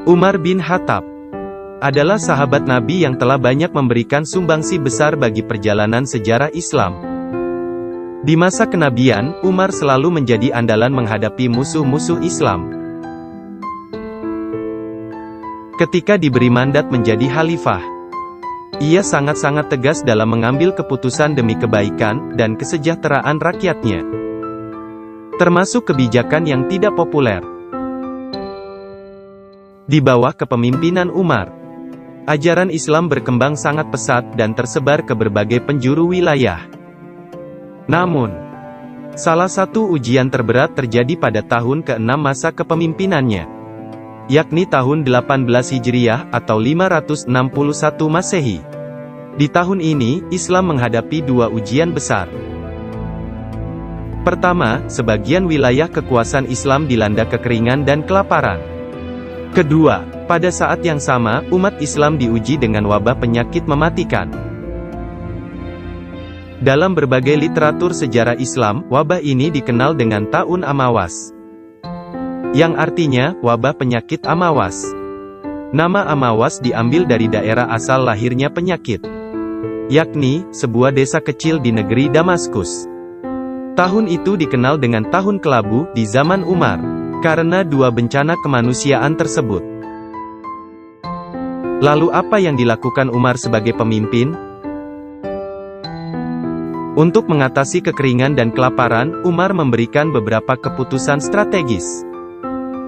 Umar bin Khattab adalah sahabat Nabi yang telah banyak memberikan sumbangsi besar bagi perjalanan sejarah Islam. Di masa kenabian, Umar selalu menjadi andalan menghadapi musuh-musuh Islam. Ketika diberi mandat menjadi khalifah, ia sangat-sangat tegas dalam mengambil keputusan demi kebaikan dan kesejahteraan rakyatnya, termasuk kebijakan yang tidak populer. Di bawah kepemimpinan Umar, ajaran Islam berkembang sangat pesat dan tersebar ke berbagai penjuru wilayah. Namun, salah satu ujian terberat terjadi pada tahun ke-6 masa kepemimpinannya, yakni tahun 18 Hijriah atau 561 Masehi. Di tahun ini, Islam menghadapi dua ujian besar. Pertama, sebagian wilayah kekuasaan Islam dilanda kekeringan dan kelaparan. Kedua, pada saat yang sama, umat Islam diuji dengan wabah penyakit mematikan. Dalam berbagai literatur sejarah Islam, wabah ini dikenal dengan Ta'un Amawas, yang artinya, wabah penyakit Amawas. Nama Amawas diambil dari daerah asal lahirnya penyakit, yakni, sebuah desa kecil di negeri Damaskus. Tahun itu dikenal dengan Tahun Kelabu di zaman Umar, karena dua bencana kemanusiaan tersebut. Lalu apa yang dilakukan Umar sebagai pemimpin? Untuk mengatasi kekeringan dan kelaparan, Umar memberikan beberapa keputusan strategis.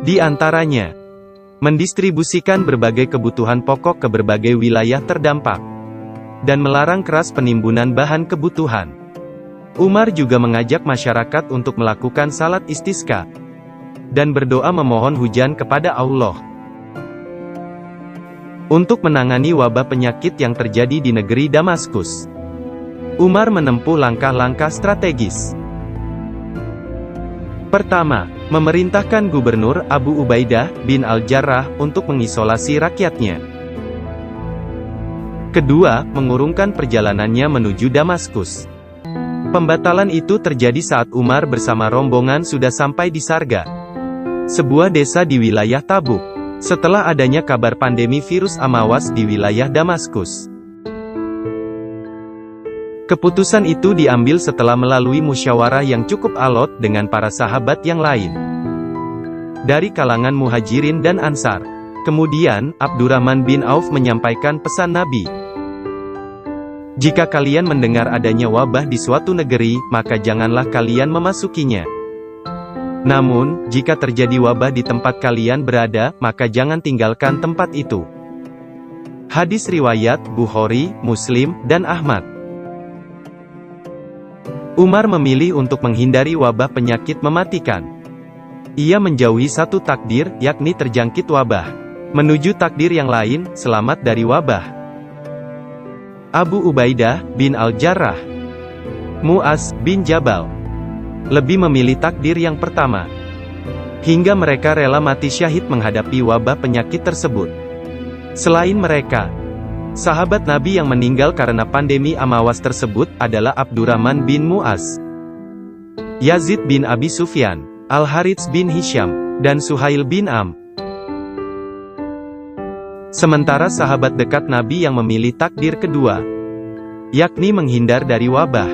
Di antaranya, mendistribusikan berbagai kebutuhan pokok ke berbagai wilayah terdampak, dan melarang keras penimbunan bahan kebutuhan. Umar juga mengajak masyarakat untuk melakukan salat istisqa, dan berdoa memohon hujan kepada Allah. Untuk menangani wabah penyakit yang terjadi di negeri Damaskus, Umar menempuh langkah-langkah strategis. Pertama, memerintahkan Gubernur Abu Ubaidah bin Al-Jarrah untuk mengisolasi rakyatnya. Kedua, mengurungkan perjalanannya menuju Damaskus. Pembatalan itu terjadi saat Umar bersama rombongan sudah sampai di Sarga, sebuah desa di wilayah Tabuk, setelah adanya kabar pandemi virus Amawas di wilayah Damaskus. Keputusan itu diambil setelah melalui musyawarah yang cukup alot dengan para sahabat yang lain dari kalangan Muhajirin dan Ansar. Kemudian, Abdurrahman bin Auf menyampaikan pesan Nabi. Jika kalian mendengar adanya wabah di suatu negeri, maka janganlah kalian memasukinya. Namun, jika terjadi wabah di tempat kalian berada, maka jangan tinggalkan tempat itu. Hadis riwayat Bukhari, Muslim, dan Ahmad. Umar memilih untuk menghindari wabah penyakit mematikan. Ia menjauhi satu takdir, yakni terjangkit wabah, menuju takdir yang lain, selamat dari wabah. Abu Ubaidah bin Al-Jarrah, Mu'az bin Jabal, lebih memilih takdir yang pertama, hingga mereka rela mati syahid menghadapi wabah penyakit tersebut. Selain mereka, sahabat Nabi yang meninggal karena pandemi Amawas tersebut adalah Abdurrahman bin Mu'az, Yazid bin Abi Sufyan, Al-Harits bin Hisham, dan Suhail bin Am. Sementara sahabat dekat Nabi yang memilih takdir kedua, yakni menghindar dari wabah,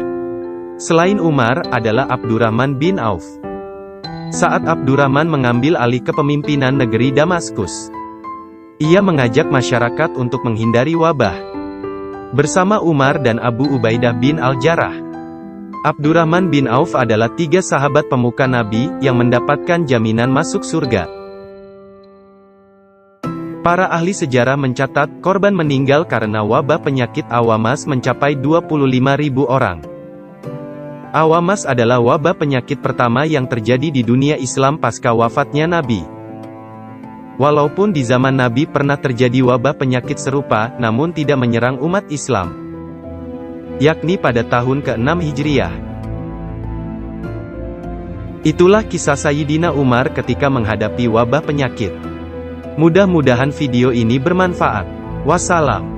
selain Umar, adalah Abdurrahman bin Auf. Saat Abdurrahman mengambil alih kepemimpinan negeri Damaskus, ia mengajak masyarakat untuk menghindari wabah. Bersama Umar dan Abu Ubaidah bin Al-Jarrah, Abdurrahman bin Auf adalah tiga sahabat pemuka Nabi yang mendapatkan jaminan masuk surga. Para ahli sejarah mencatat, korban meninggal karena wabah penyakit Awamas mencapai 25.000 orang. Awamas adalah wabah penyakit pertama yang terjadi di dunia Islam pasca wafatnya Nabi. Walaupun di zaman Nabi pernah terjadi wabah penyakit serupa, namun tidak menyerang umat Islam, yakni pada tahun ke-6 Hijriah. Itulah kisah Sayyidina Umar ketika menghadapi wabah penyakit. Mudah-mudahan video ini bermanfaat. Wassalam.